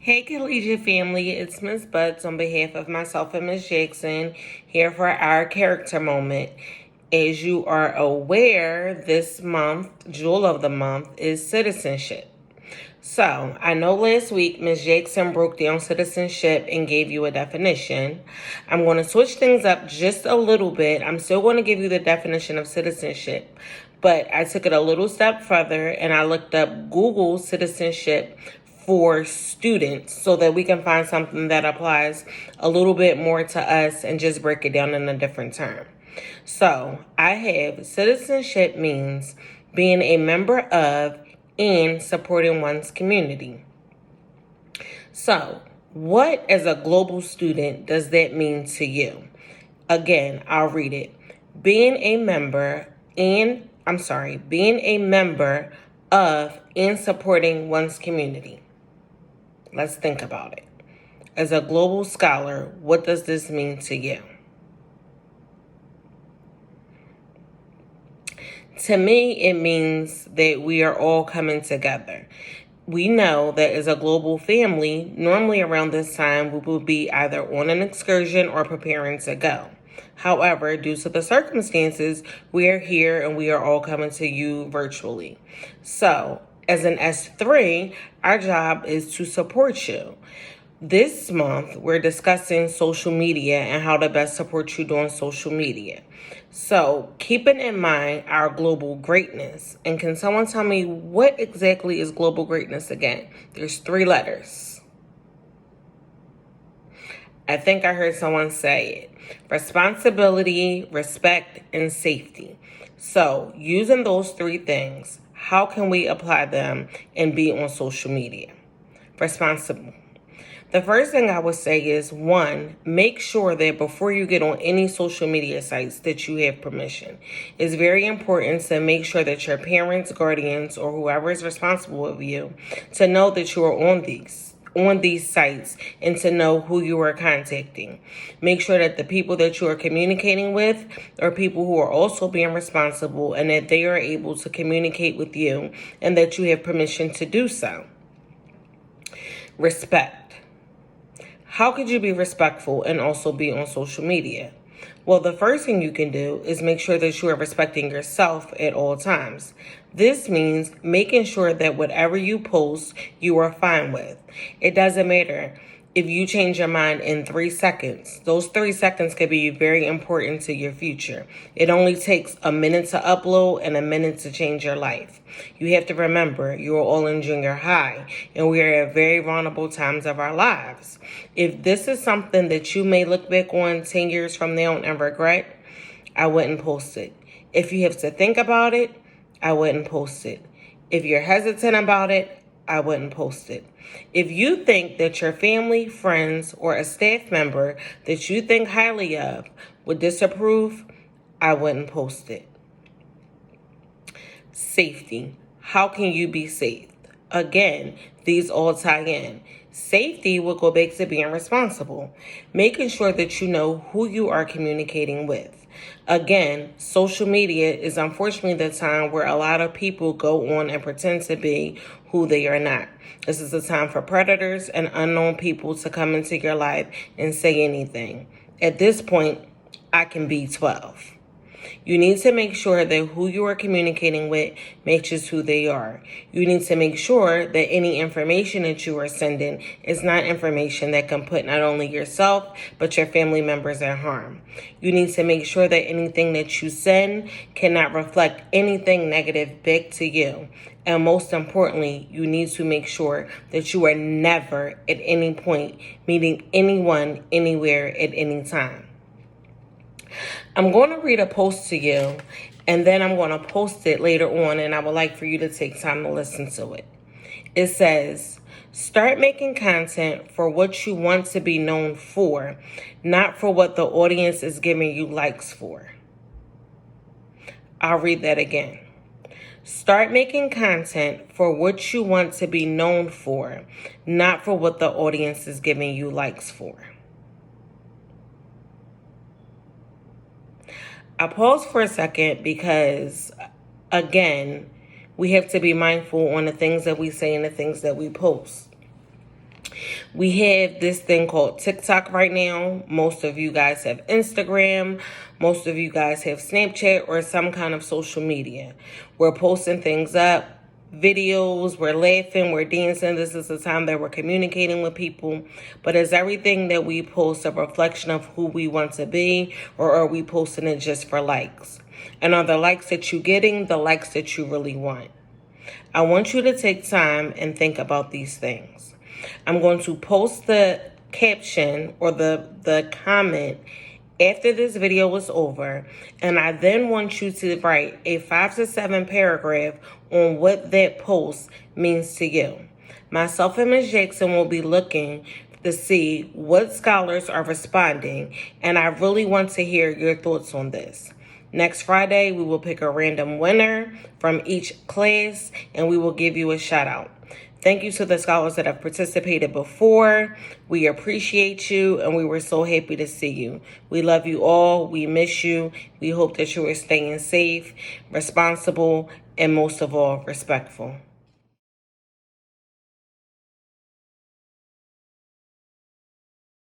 Hey, collegiate family, it's Miss Butts on behalf of myself and Miss Jackson here for our character moment. As you are aware, this month, Jewel of the Month, is citizenship. So, I know last week Ms. Jackson broke down citizenship and gave you a definition. I'm going to switch things up just a little bit. I'm still going to give you the definition of citizenship, but I took it a little step further and I looked up Google citizenship for students so that we can find something that applies a little bit more to us and just break it down in a different term. So, I have citizenship means being a member of and supporting one's community. So, what as a global student does that mean to you? Again, I'll read it. Being a member being a member of and supporting one's community. Let's think about it. As a global scholar, what does this mean to you? To me, it means that we are all coming together. We know that as a global family, normally around this time, we will be either on an excursion or preparing to go. However, due to the circumstances, we are here and we are all coming to you virtually. So, as an S3, our job is to support you. This month, we're discussing social media and how to best support you doing social media. So, keeping in mind our global greatness, and can someone tell me what exactly is global greatness again? There's 3 letters. I think I heard someone say it. Responsibility, respect, and safety. So, using those 3 things, how can we apply them and be on social media? Responsible. The first thing I would say is, 1, make sure that before you get on any social media sites that you have permission. It's very important to make sure that your parents, guardians, or whoever is responsible of you to know that you are on these sites and to know who you are contacting. Make sure that the people that you are communicating with are people who are also being responsible and that they are able to communicate with you and that you have permission to do so. Respect. How could you be respectful and also be on social media? Well, the first thing you can do is make sure that you are respecting yourself at all times. This means making sure that whatever you post, you are fine with. It doesn't matter if you change your mind in 3 seconds. Those 3 seconds could be very important to your future. It only takes a minute to upload and a minute to change your life. You have to remember, you are all in junior high, and we are at very vulnerable times of our lives. If this is something that you may look back on 10 years from now and regret, I wouldn't post it. If you have to think about it, I wouldn't post it. If you're hesitant about it, I wouldn't post it. If you think that your family, friends, or a staff member that you think highly of would disapprove, I wouldn't post it. Safety. How can you be safe? Again, these all tie in. Safety will go back to being responsible, making sure that you know who you are communicating with. Again, social media is unfortunately the time where a lot of people go on and pretend to be who they are not. This is a time for predators and unknown people to come into your life and say anything. At this point, I can be 12. You need to make sure that who you are communicating with matches who they are. You need to make sure that any information that you are sending is not information that can put not only yourself, but your family members at harm. You need to make sure that anything that you send cannot reflect anything negative back to you. And most importantly, you need to make sure that you are never at any point meeting anyone, anywhere, at any time. I'm going to read a post to you, and then I'm going to post it later on, and I would like for you to take time to listen to it. It says, start making content for what you want to be known for, not for what the audience is giving you likes for. I'll read that again. Start making content for what you want to be known for, not for what the audience is giving you likes for. I pause for a second because, again, we have to be mindful on the things that we say and the things that we post. We have this thing called TikTok right now. Most of you guys have Instagram. Most of you guys have Snapchat or some kind of social media. We're posting things up, videos, we're laughing, we're dancing. This is the time that we're communicating with people. But is everything that we post a reflection of who we want to be, or are we posting it just for likes? And are the likes that you're getting the likes that you really want? I want you to take time and think about these things. I'm going to post the caption or the comment after this video is over, and I then want you to write a 5 to 7 paragraph on what that post means to you. Myself and Ms. Jackson will be looking to see what scholars are responding, and I really want to hear your thoughts on this. Next Friday, we will pick a random winner from each class, and we will give you a shout out. Thank you to the scholars that have participated before. We appreciate you, and we were so happy to see you. We love you all. We miss you. We hope that you are staying safe, responsible, and most of all, respectful.